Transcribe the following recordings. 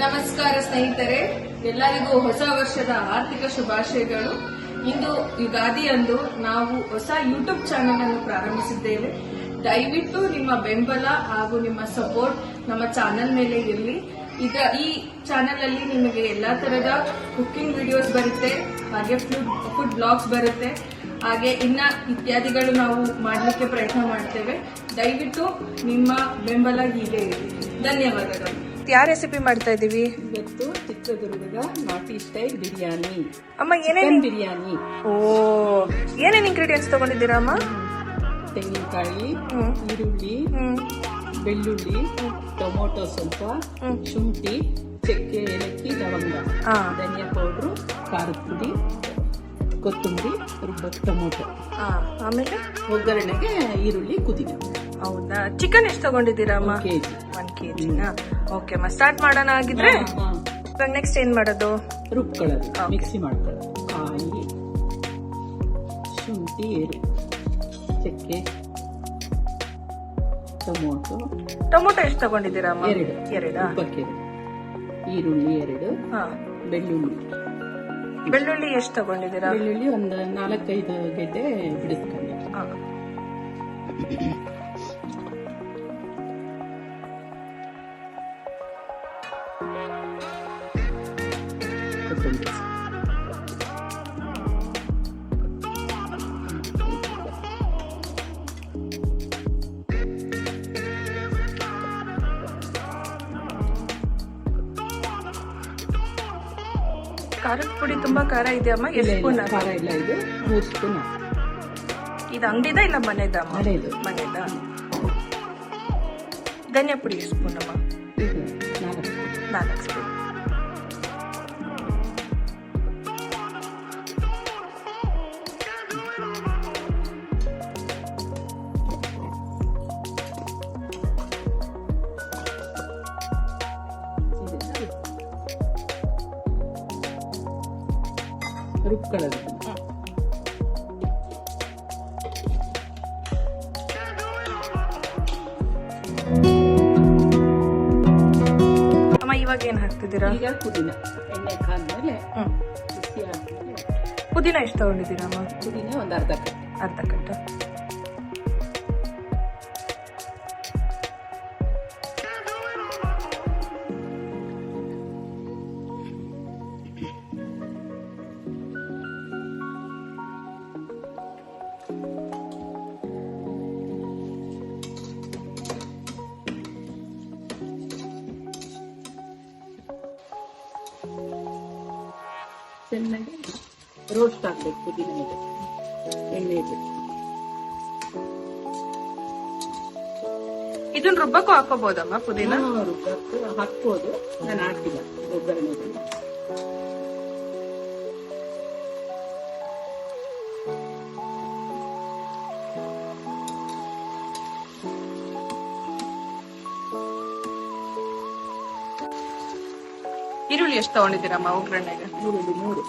ನಮಸ್ಕಾರ ಸ್ನೇಹಿತರೆ, ಎಲ್ಲರಿಗೂ ಹೊಸ ವರ್ಷದ ಆರ್ಥಿಕ ಶುಭಾಶಯಗಳು. ಇಂದು ಯುಗಾದಿ ಅಂದು ನಾವು ಹೊಸ ಯೂಟ್ಯೂಬ್ ಚಾನೆಲ್ ಅನ್ನು ಪ್ರಾರಂಭಿಸಿದ್ದೇವೆ. ದಯವಿಟ್ಟು ನಿಮ್ಮ ಬೆಂಬಲ ಹಾಗೂ ನಿಮ್ಮ ಸಪೋರ್ಟ್ ನಮ್ಮ ಚಾನೆಲ್ ಮೇಲೆ ಇರಲಿ. ಈ ಚಾನೆಲ್ ಅಲ್ಲಿ ನಿಮಗೆ ಎಲ್ಲಾ ತರದ ಕುಕಿಂಗ್ ವಿಡಿಯೋಸ್ ಬರುತ್ತೆ, ಹಾಗೆ ಫುಡ್ ಬ್ಲಾಗ್ಸ್ ಬರುತ್ತೆ, ಹಾಗೆ ಇನ್ನ ಇತ್ಯಾದಿಗಳು ನಾವು ಮಾಡಲಿಕ್ಕೆ ಪ್ರಯತ್ನ ಮಾಡ್ತೇವೆ. ದಯವಿಟ್ಟು ನಿಮ್ಮ ಬೆಂಬಲ ಹೀಗೆ ಇರಲಿ. ಧನ್ಯವಾದಗಳು. ಯಾವ ರೆಸಿಪಿ ಮಾಡ್ತಾ ಇದೀವಿ ಇವತ್ತು? ಚಿತ್ರದುರ್ಗದ ನಾಟಿ ಸ್ಟೈಲ್ ಬಿರಿಯಾನಿ. ಅಮ್ಮ ಏನೇನು ಬಿರಿಯಾನಿ. ಏನೇನು ಇಂಗ್ರೀಡಿಯೆಂಟ್ಸ್ ತಗೊಂಡಿದ್ದೀರಾ ಅಮ್ಮ? ತೆಂಗಿನಕಾಯಿ, ಈರುಳ್ಳಿ, ಬೆಳ್ಳುಳ್ಳಿ, ಟೊಮೊಟೊ ಸ್ವಲ್ಪ, ಶುಂಠಿ, ಚಕ್ಕೆ, ಏಲಕ್ಕಿ, ಲವಂಗ, ಧನಿಯಾ ಪೌಡ್ರು, ಖಾರದ ಪುಡಿ, ಕೊತ್ತಂಬರಿ, ಟೊಮೊಟೊ. ಆಮೇಲೆ ಒಗ್ಗರಣೆಗೆ ಈರುಳ್ಳಿ ಕುದಿನ. ಹೌದಾ? ಚಿಕನ್ ಎಷ್ಟು ತಗೊಂಡಿದ್ದೀರಾ ಅಮ್ಮ? 1 kg. ಓಕೆ ಅಮ್ಮ, ಸ್ಟಾರ್ಟ್ ಮಾಡೋಣ. ಆಗಿದ್ರೆ ನೆಕ್ಸ್ಟ್ ಏನ್ ಮಾಡೋದು? ರುಬ್ಕೊಳ್ಳೋದು, ಮಿಕ್ಸಿ ಮಾಡ್ಕೊಳ್ಳೋದು. ಕಾಯಿ, ಶುಂಠಿ, ಚಕ್ಕೆ, ಟೊಮೊಟೊ ಎಷ್ಟು ತಗೊಂಡಿದ್ದೀರಾ ಅಮ್ಮ? 2. ಈರುಳ್ಳಿ 2. ಬೆಳ್ಳುಳ್ಳಿ ಎಷ್ಟು ತಗೊಂಡಿದ್ದೀರಾ? ಬೆಳ್ಳುಳ್ಳಿ ಒಂದು 4-5 ಗೆಡ್ಡೆ ಬಿಡಿಸ್ಕೊಂಡು. ಕೊತ್ತಂಬರಿ. ಖಾರದ ಪುಡಿ ತುಂಬಾ ಖಾರ ಇದೆಯಮ್ಮ? ಎಷ್ಟು ಸ್ಪೂನ್? ಖಾರ ಇಲ್ಲ, ಇದು 3 ಸ್ಪೂನ್. ಇದು ಅಂಗಡಿದ ಇಲ್ಲ ಮನೆದ? ಮನೆದ. ಧನಿಯಾ ಪುಡಿ ಎಷ್ಟು ಸ್ಪೂನ್ ಅಮ್ಮ? 4 ಸ್ಪೂನ್. ರುಬ್ಕೊಳ್ಳೋದು. ಅಮ್ಮ ಇವಾಗ ಏನ್ ಹಾಕ್ತಿದ್ದೀರಾ? ಈಗ ಪುದೀನ ಎಣ್ಣೆ ಕಾದ್ಮೇಲೆ ಬಿಸಿ ಹಾಕ್ಮೇಲೆ. ಪುದೀನ ಎಷ್ಟು ತಗೊಂಡಿದ್ದೀರಾ ಅಮ್ಮ? ಪುದೀನ ಒಂದು ಅರ್ಧ ಕಟ್ಟು. ಚೆನ್ನಾಗಿ ರೋಸ್ಟ್ ಆಗ್ಬೇಕು ಪುದೀನ ಮೇಲೆ ಎಣ್ಣೆಗೆ. ಇದನ್ನ ರುಬ್ಬಕ್ಕೂ ಹಾಕೋಬಹುದಮ್ಮ ಪುದೀನ? ರುಬ್ಬಕ್ಕೂ ಹಾಕ್ಬೋದು, ನಾನು ಹಾಕಿಲ್ಲ ಒಗ್ಗರಣೆಗೆ. ಈರುಳ್ಳಿ ಎಷ್ಟು ತಗೊಂಡಿದ್ದೀರಮ್ಮ ಒಗ್ಗರಣೆಗೆ? ಈರುಳ್ಳಿ 3.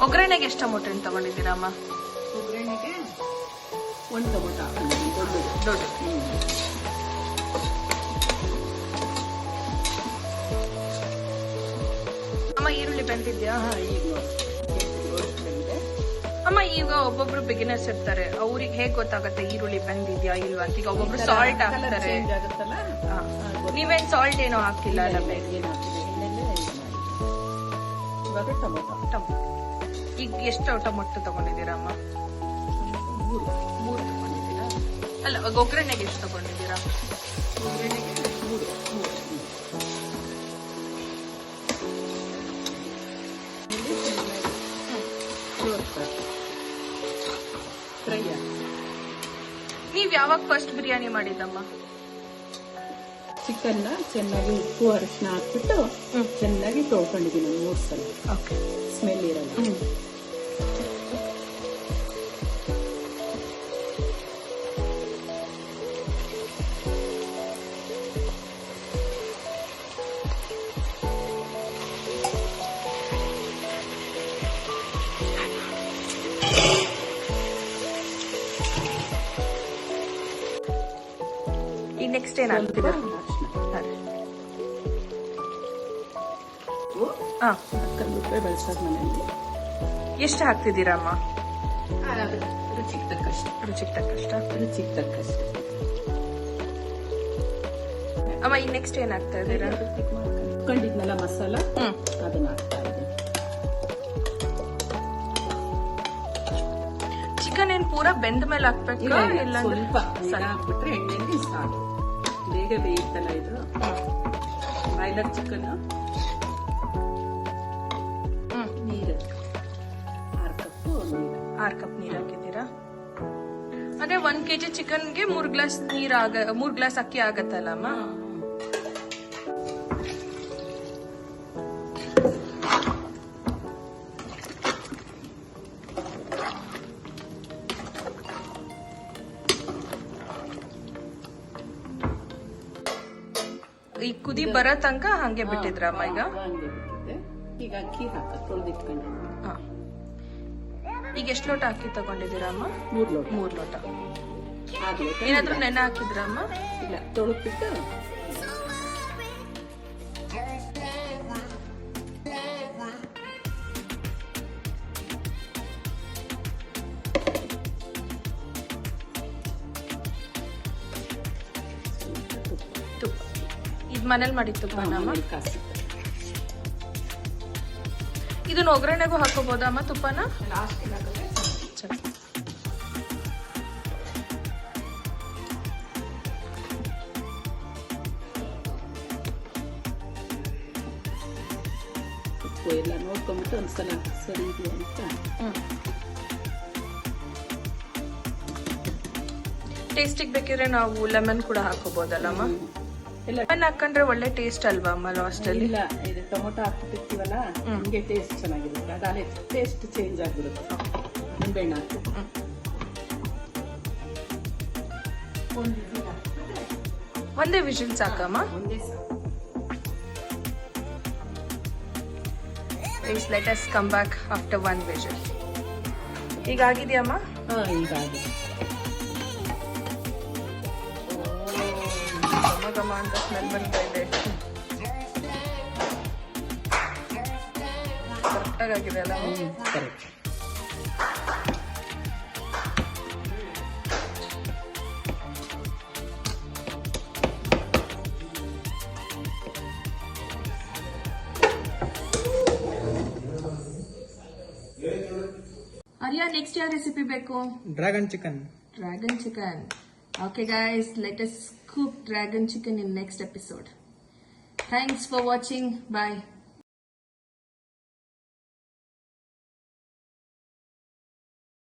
ಒಗ್ಗರಣೆಗೆ ಎಷ್ಟು ಟೊಮೊಟೊ ತಗೊಂಡಿದ್ದೀರಾ ಅಮ್ಮ? ಒಗ್ಗರಣೆಗೆ 1 ಟೊಮೊಟೊ ದೊಡ್ಡ. ಅಮ್ಮ ಈರುಳ್ಳಿ ಬೆಂದಿದ್ಯಾ? ಅಮ್ಮ ಈಗ ಒಬ್ಬೊಬ್ರು ಬಿಗಿನರ್ಸ್ ಇರ್ತಾರೆ, ಅವ್ರಿಗೆ ಹೇಗ್ ಗೊತ್ತಾಗತ್ತೆ ಈರುಳ್ಳಿ ಬೆಂದಿದ್ಯಾ ಇಲ್ವಾ ಅಂತ? ಈಗ ಒಬ್ಬೊಬ್ರು ಸಾಲ್ಟ್ ಹಾಕ್ತಾರೆ, ನೀವೇನ್ ಸಾಲ್ಟ್ ಏನೋ ಹಾಕಿಲ್ಲ ಅಲ್ಲ? ಇವಾಗ ಟೊಮೊಟೊ. ಈಗ ಎಷ್ಟು ಟೊಮೊಟೊ ತಗೊಂಡಿದ್ದೀರಾ ಅಮ್ಮ? 3 ತಗೊಂಡಿದ್ದೀರಾ? ಅಲ್ಲ, ಒಗ್ಗರಣೆಗೆ ಎಷ್ಟು ತಗೊಂಡಿದ್ದೀರಾ? ಒಗ್ಗರಣೆಗೆ 3. ಫ್ರೈ. ನೀವ್ ಯಾವಾಗ ಫಸ್ಟ್ ಬಿರಿಯಾನಿ ಮಾಡಿದ್ದಮ್ಮ? ಚಿಕನ್ನ ಚೆನ್ನಾಗಿ ಉಪ್ಪು ಅರಿಶಿನ ಹಾಕ್ಬಿಟ್ಟು ಚೆನ್ನಾಗಿ ತೊಳ್ಕೊಂಡಿದ್ದೀನಿ 3 ಸಲ. ಓಕೆ. ಸ್ಮೆಲ್ ಇರಲ್ಲ. ಈಗ ನೆಕ್ಸ್ಟ್ ಏನ್ ಹಾಕ್ತೀರಾ? ಹಾಕೊಂಡ್ಬಿಟ್ರೆ ಬೆಳೆಸೋದು ಮನೆಯಲ್ಲಿ. ಎಷ್ಟು ಹಾಕ್ತಿದ್ದೀರಾ ಅಮ್ಮ? ರುಚಿಗೆ ತಕ್ಕಷ್ಟು. ರುಚಿಗೆ ತಕ್ಕಷ್ಟ. ರುಚಿಗೆ ತಕ್ಕಷ್ಟು. ಅಮ್ಮ ಈಗ ನೆಕ್ಸ್ಟ್ ಏನ್ ಹಾಕ್ತಾ ಇದ್ದೀರಾ? ಹಾಕೊಂಡಿದ್ನಲ್ಲ ಮಸಾಲ, ಅದನ್ನ ಹಾಕ್ತಾ ಇದ್ದೀನಿ. ಚಿಕನ್ ಏನ್ ಪೂರಾ ಬೆಂದ ಮೇಲೆ ಹಾಕ್ಬೇಕಾ? ಇಲ್ಲ ಸ್ವಲ್ಪ ನೀರು ಹಾಕ್ಬಿಟ್ರೆ ಎಣ್ಣೆಲಿ ಸಾಕು. ಬೇಗ ಬೇಯುತ್ತಲ್ಲ ಇದು. Boiler chicken. ನೀರು 6 ಕಪ್ ನೀರು ಹಾಕಿದ್ದೀರಾ? ಅದೇ 1 kg ಚಿಕನ್ಗೆ 3 ಗ್ಲಾಸ್ 3 ಗ್ಲಾಸ್ ಅಕ್ಕಿ ಆಗತ್ತಲ್ಲ ಅಮ್ಮ? ಈ ಕುದಿ ಬರೋ ತನಕ ಹಂಗೆ ಬಿಟ್ಟಿದ್ರಮ್ಮ ಈಗ? ಹಂಗೆ ಬಿಟ್ಟಿದ್ದೆ. ಈಗ ಅಕ್ಕಿ ತೊಳೆದಿಟ್ಕೊಂಡು. ಈಗ ಎಷ್ಟು ಲೋಟ ಅಕ್ಕಿ ತಗೊಂಡಿದ್ದೀರಾ ಅಮ್ಮ? 3 ಲೋಟ. 3 ಲೋಟ. ಆಗ್ಲೋಟ ಏನಾದ್ರೂ ನೆನೆ ಹಾಕಿದ್ರಮ್ಮ? ಇಲ್ಲ, ತೊಳೆದ್ಬಿಟ್ಟು ತುಪ್ಪ. ಇದ್ ಮನೇಲಿ ಮಾಡಿದ ತುಪ್ಪನಮ್ಮ? ಕಾಸಿ. ಇದನ್ನ ಒಗ್ಗರಣೆಗೂ ಹಾಕೋಬಹುದಾ ಅಮ್ಮ ತುಪ್ಪನ? ಲಾಸ್ಟಿಗೆ ಹಾಕಿದ್ರೆ ಸರಿ. ಉಪ್ಪು ಎಲ್ಲ ನೋಡ್ಕೊಂಡ್ಬಿಟ್ಟು ಒಂದ್ಸಲ ಸರಿ ಇದೆಯಾ ಅಂತ. ಟೇಸ್ಟಿಗೆ ಬೇಕಿದ್ರೆ ನಾವು ಲೆಮನ್ ಕೂಡ ಹಾಕೋಬಹುದಲ್ಲಮ್ಮ? ಲೆಮನ್ ಹಾಕೊಂಡ್ರೆ ಒಳ್ಳೆ ಟೇಸ್ಟ್ ಅಲ್ವಾ ಅಮ್ಮ ಲಾಸ್ಟ್ ಅಲ್ಲಿ? ಇಲ್ಲ, ಇದು ಟೊಮೊಟೊ ಹಾಕ್ಬಿಟ್ಟಿರ್ತೀವಲ್ಲ, ನಿಮಗೆ ಟೇಸ್ಟ್ ಚೆನ್ನಾಗಿರುತ್ತೆ. ಅದಾದ್ರೆ ಟೇಸ್ಟ್ ಚೇಂಜ್ ಆಗಿಬಿಡುತ್ತೆ. ನಿಂಬೆಹಣ್ಣು ಹಾಕಿ ಒಂದೇ ವಿಜಿಲ್ ಸಾಕಮ್ಮ? ಒಂದೇ ಸಾಕು. Please let us come back after 1 whistle. ಈಗ ಆಗಿದೆಯಮ್ಮ? ಈಗ ಆಗಿದೆ. ಘಮ ಅಂತ ಸ್ಮೆಲ್ ಬರ್ತಾ ಇದೆ. ಕರೆಕ್ಟಾಗಿ ಆಗಿದೆ ಅಲ್ಲ? Correct. Arya, next year recipe ಬೇಕು? Dragon chicken. Dragon chicken. Okay guys, let us cook dragon chicken in next episode. Thanks for watching. Bye.